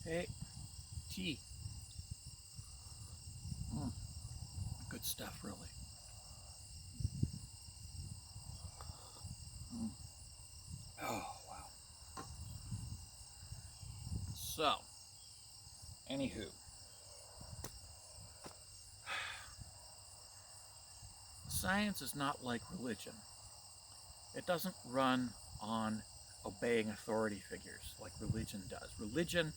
Hey, tea. Mm, good stuff, really. Mm. Oh, wow. So, anywho, science is not like religion. It doesn't run on obeying authority figures like religion does. Religion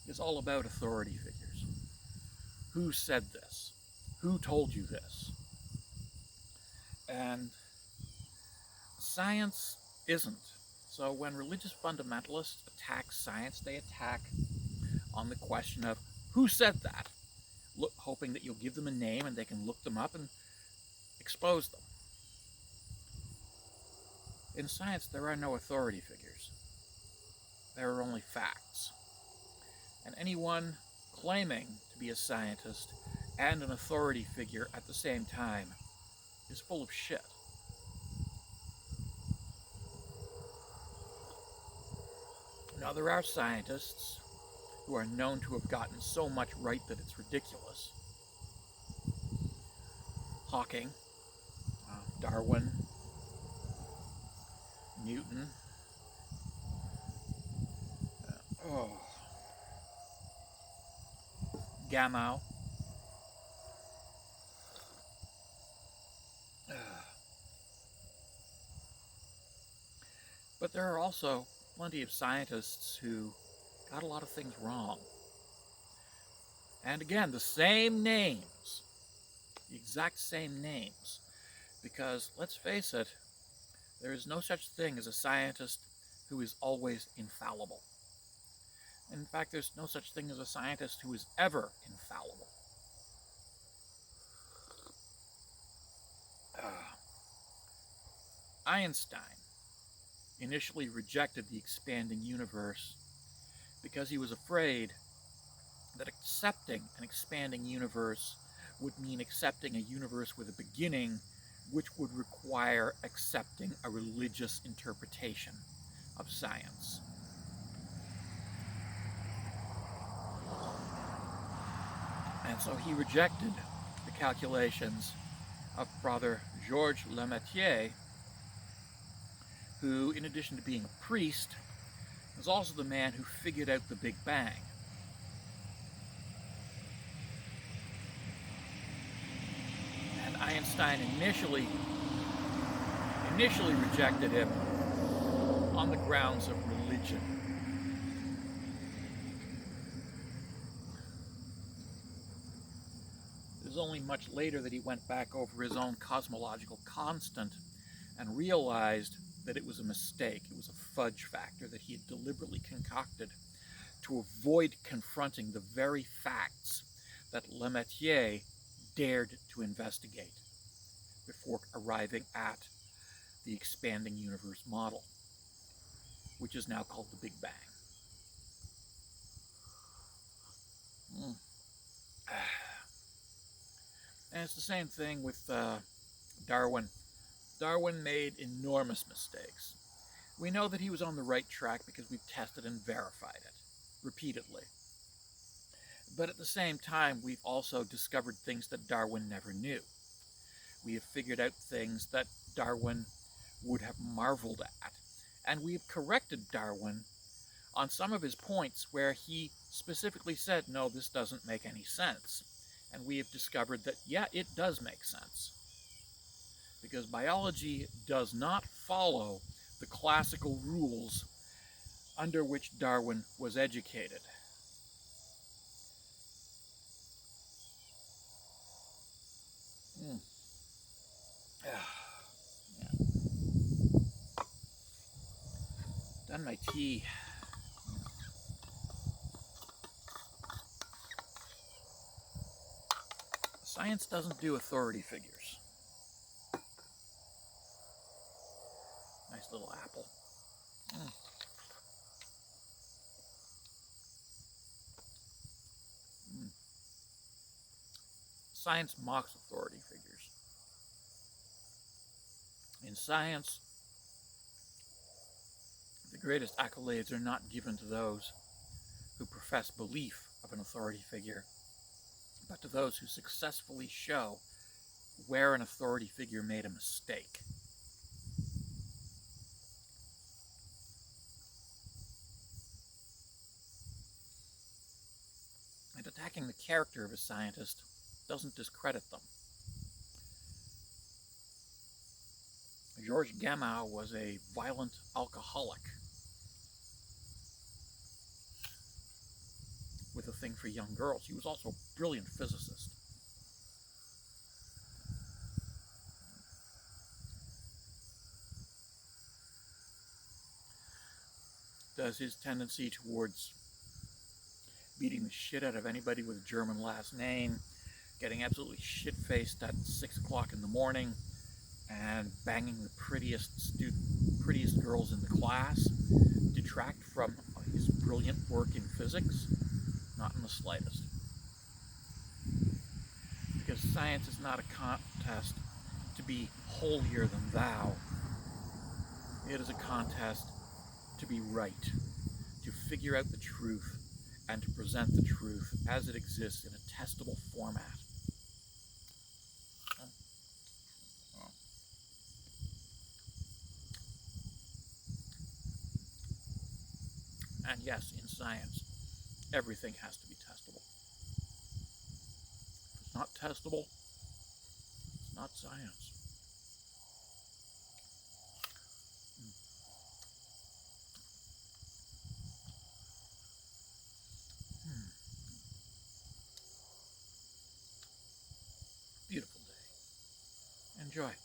is all about authority figures. Who said this? Who told you this? And science isn't. So when religious fundamentalists attack science, they attack on the question of who said that, hoping that you'll give them a name and they can look them up and expose them. In science, there are no authority figures. There are only facts. And anyone claiming to be a scientist and an authority figure at the same time is full of shit. Now, there are scientists who are known to have gotten so much right that it's ridiculous. Hawking, Darwin, Newton, oh, Gamow. But there are also plenty of scientists who got a lot of things wrong. And again, the same names, the exact same names. Because let's face it, there is no such thing as a scientist who is always infallible. In fact, there's no such thing as a scientist who is ever infallible. Einstein initially rejected the expanding universe because he was afraid that accepting an expanding universe would mean accepting a universe with a beginning, which would require accepting a religious interpretation of science. And so he rejected the calculations of Father Georges Lemaitre, who, in addition to being a priest, was also the man who figured out the Big Bang. And Einstein initially rejected him on the grounds of religion. It was only much later that he went back over his own cosmological constant and realized that it was a mistake. It was a fudge factor that he had deliberately concocted to avoid confronting the very facts that Lemaitre dared to investigate before arriving at the expanding universe model, which is now called the Big Bang. And it's the same thing with Darwin. Darwin made enormous mistakes. We know that he was on the right track because we've tested and verified it repeatedly. But at the same time, we've also discovered things that Darwin never knew. We have figured out things that Darwin would have marveled at. And we've corrected Darwin on some of his points where he specifically said, no, this doesn't make any sense. And we have discovered that, yeah, it does make sense. Because biology does not follow the classical rules under which Darwin was educated. Yeah. Done my tea. Science doesn't do authority figures. Nice little apple. Science mocks authority figures. In science, the greatest accolades are not given to those who profess belief of an authority figure, but to those who successfully show where an authority figure made a mistake. And attacking the character of a scientist doesn't discredit them. Georges Gamow was a violent alcoholic with a thing for young girls. He was also a brilliant physicist. Does his tendency towards beating the shit out of anybody with a German last name, getting absolutely shit-faced at 6 o'clock in the morning, and banging the prettiest girls in the class detract from his brilliant work in physics? Not in the slightest. Because science is not a contest to be holier than thou. It is a contest to be right, to figure out the truth, and to present the truth as it exists in a testable format. And yes, in science, everything has to be testable. If it's not testable, it's not science. Beautiful day. Enjoy.